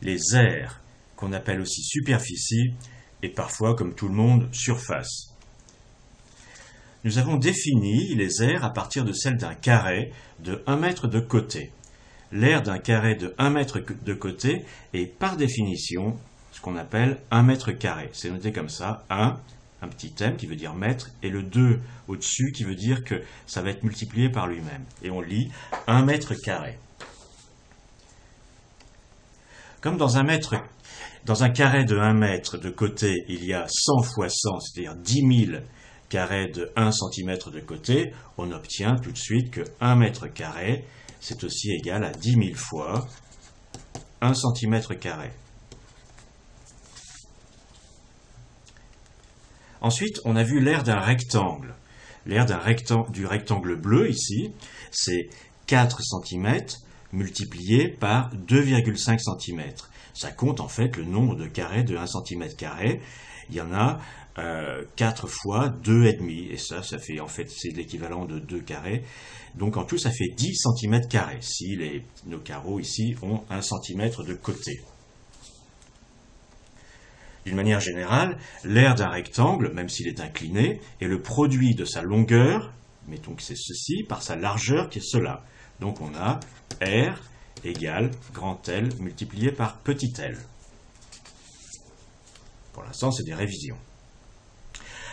les aires, qu'on appelle aussi superficie, et parfois, comme tout le monde, surface. Nous avons défini les aires à partir de celle d'un carré de 1 mètre de côté. L'aire d'un carré de 1 mètre de côté est par définition ce qu'on appelle 1 mètre carré. C'est noté comme ça, 1, un petit m qui veut dire mètre, et le 2 au-dessus qui veut dire que ça va être multiplié par lui-même. Et on lit 1 mètre carré. Comme dans un carré de 1 mètre de côté, il y a 100 fois 100, c'est-à-dire 10 000 carrés de 1 cm de côté, on obtient tout de suite que 1 mètre carré, c'est aussi égal à 10 000 fois 1 cm carré. Ensuite, on a vu l'aire d'un rectangle. L'aire du rectangle bleu, ici, c'est 4 cm multiplié par 2,5 cm. Ça compte en fait le nombre de carrés de 1 cm carré. Il y en a 4 fois 2,5. Et ça fait en fait, c'est l'équivalent de 2 carrés. Donc en tout, ça fait 10 cm carrés, si nos carreaux ici ont 1 cm de côté. D'une manière générale, l'aire d'un rectangle, même s'il est incliné, est le produit de sa longueur, mettons que c'est ceci, par sa largeur qui est cela. Donc on a R égale grand L multiplié par petit l. Pour l'instant, c'est des révisions.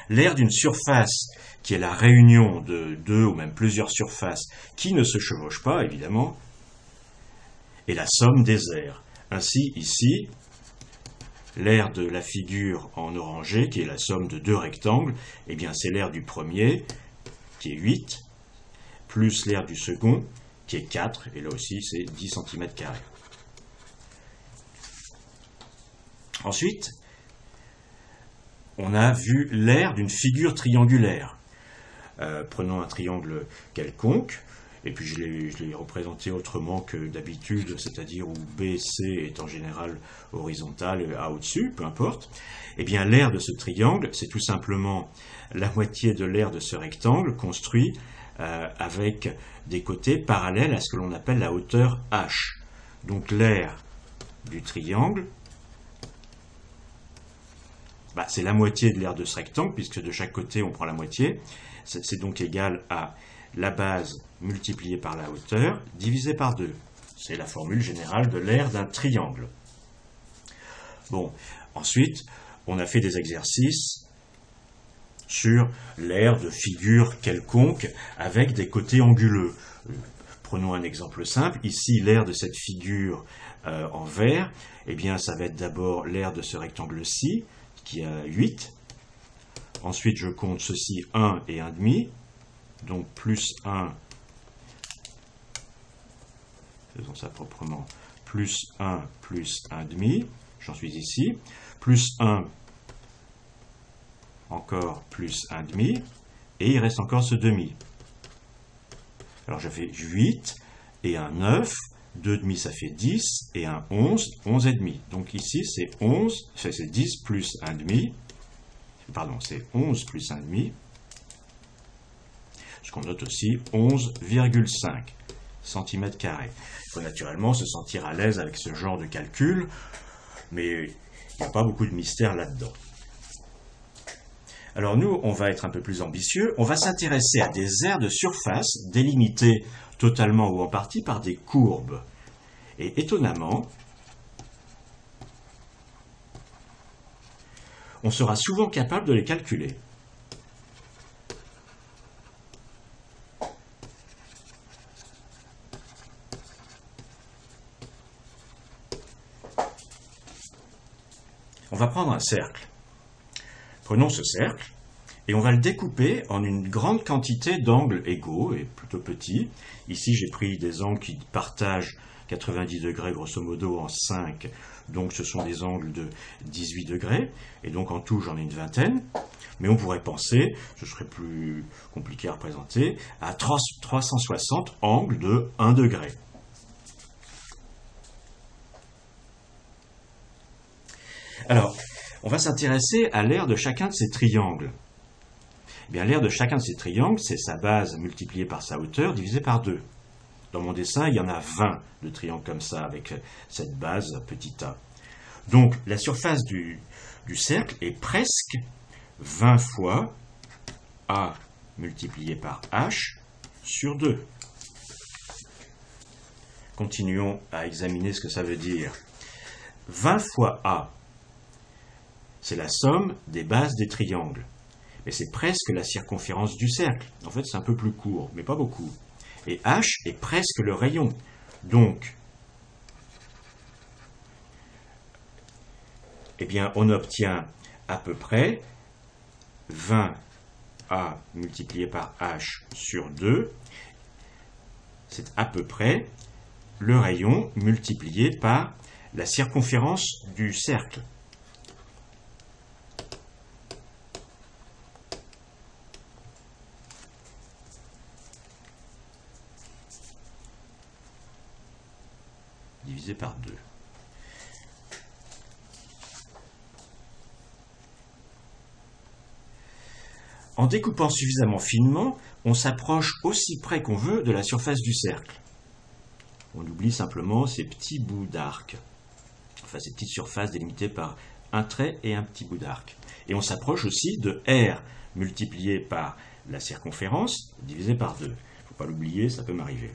L'aire d'une surface, qui est la réunion de deux ou même plusieurs surfaces qui ne se chevauchent pas, évidemment, est la somme des aires. Ainsi, ici, l'aire de la figure en orangé, qui est la somme de deux rectangles, eh bien c'est l'aire du premier, qui est 8, plus l'aire du second, qui est 4, et là aussi c'est 10 cm carrés. Ensuite, on a vu l'aire d'une figure triangulaire. Prenons un triangle quelconque, et puis je l'ai représenté autrement que d'habitude, c'est-à-dire où BC est en général horizontal et A au-dessus, peu importe. Eh bien, l'aire de ce triangle, c'est tout simplement la moitié de l'aire de ce rectangle construit avec des côtés parallèles à ce que l'on appelle la hauteur H. Donc l'aire du triangle, c'est la moitié de l'aire de ce rectangle, puisque de chaque côté on prend la moitié. C'est donc égal à la base multipliée par la hauteur divisé par 2. C'est la formule générale de l'aire d'un triangle. Bon, ensuite, on a fait des exercices sur l'aire de figure quelconque avec des côtés anguleux. Prenons un exemple simple. Ici, l'aire de cette figure en vert, eh bien, ça va être d'abord l'aire de ce rectangle-ci, qui a 8. Ensuite, je compte ceci 1 et 1,5. Donc, plus 1, faisons ça proprement, plus 1, plus 1,5. J'en suis ici. Plus 1, encore plus 1,5. Et il reste encore ce demi. Alors, je fais 8 et un 9. 2,5 ça fait 10 et un 11, 11,5. Donc ici c'est 11, c'est 10 plus 1,5, pardon, c'est 11 plus 1,5, ce qu'on note aussi 11,5 cm². Il faut naturellement se sentir à l'aise avec ce genre de calcul, mais il n'y a pas beaucoup de mystère là-dedans. Alors nous, on va être un peu plus ambitieux, on va s'intéresser à des aires de surface délimitées totalement ou en partie par des courbes. Et étonnamment, on sera souvent capable de les calculer. On va prendre un cercle. Prenons ce cercle et on va le découper en une grande quantité d'angles égaux et plutôt petits. Ici, j'ai pris des angles qui partagent 90 degrés grosso modo en 5, donc ce sont des angles de 18 degrés, et donc en tout j'en ai une vingtaine. Mais on pourrait penser, ce serait plus compliqué à représenter, à 360 angles de 1 degré. Alors, on va s'intéresser à l'aire de chacun de ces triangles. Eh bien, l'aire de chacun de ces triangles, c'est sa base multipliée par sa hauteur divisée par 2. Dans mon dessin, il y en a 20 de triangles comme ça, avec cette base petit a. Donc, la surface du cercle est presque 20 fois a multiplié par h sur 2. Continuons à examiner ce que ça veut dire. 20 fois a, c'est la somme des bases des triangles. Mais c'est presque la circonférence du cercle. En fait, c'est un peu plus court, mais pas beaucoup. Et h est presque le rayon. Donc, eh bien, on obtient à peu près 20a multiplié par h sur 2. C'est à peu près le rayon multiplié par la circonférence du cercle. Divisé par 2. En découpant suffisamment finement, on s'approche aussi près qu'on veut de la surface du cercle. On oublie simplement ces petits bouts d'arc, enfin ces petites surfaces délimitées par un trait et un petit bout d'arc. Et on s'approche aussi de r multiplié par la circonférence divisé par 2. Il ne faut pas l'oublier, ça peut m'arriver.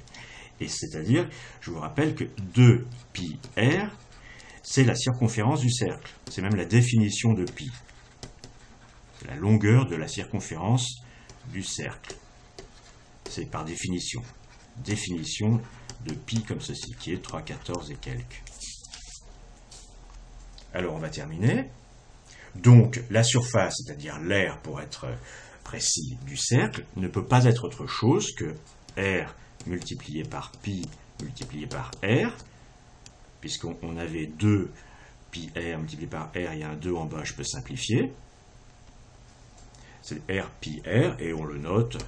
Et c'est-à-dire, je vous rappelle que 2πr, c'est la circonférence du cercle. C'est même la définition de pi. C'est la longueur de la circonférence du cercle. C'est par définition. Définition de pi comme ceci, qui est 3,14 et quelques. Alors, on va terminer. Donc, la surface, c'est-à-dire l'aire, pour être précis, du cercle, ne peut pas être autre chose que r multiplié par pi multiplié par r, puisqu'on avait 2 pi r multiplié par r, il y a un 2 en bas, je peux simplifier. C'est r pi r, et on le note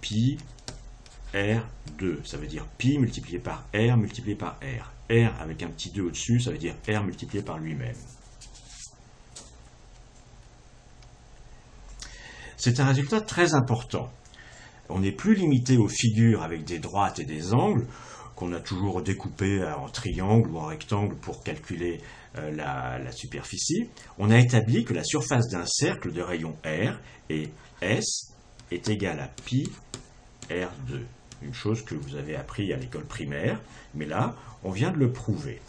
pi r2. Ça veut dire pi multiplié par r multiplié par r. R avec un petit 2 au-dessus, ça veut dire r multiplié par lui-même. C'est un résultat très important. On n'est plus limité aux figures avec des droites et des angles, qu'on a toujours découpées en triangle ou en rectangle pour calculer la superficie. On a établi que la surface d'un cercle de rayon R et S est égale à pi R2. Une chose que vous avez appris à l'école primaire, mais là, on vient de le prouver.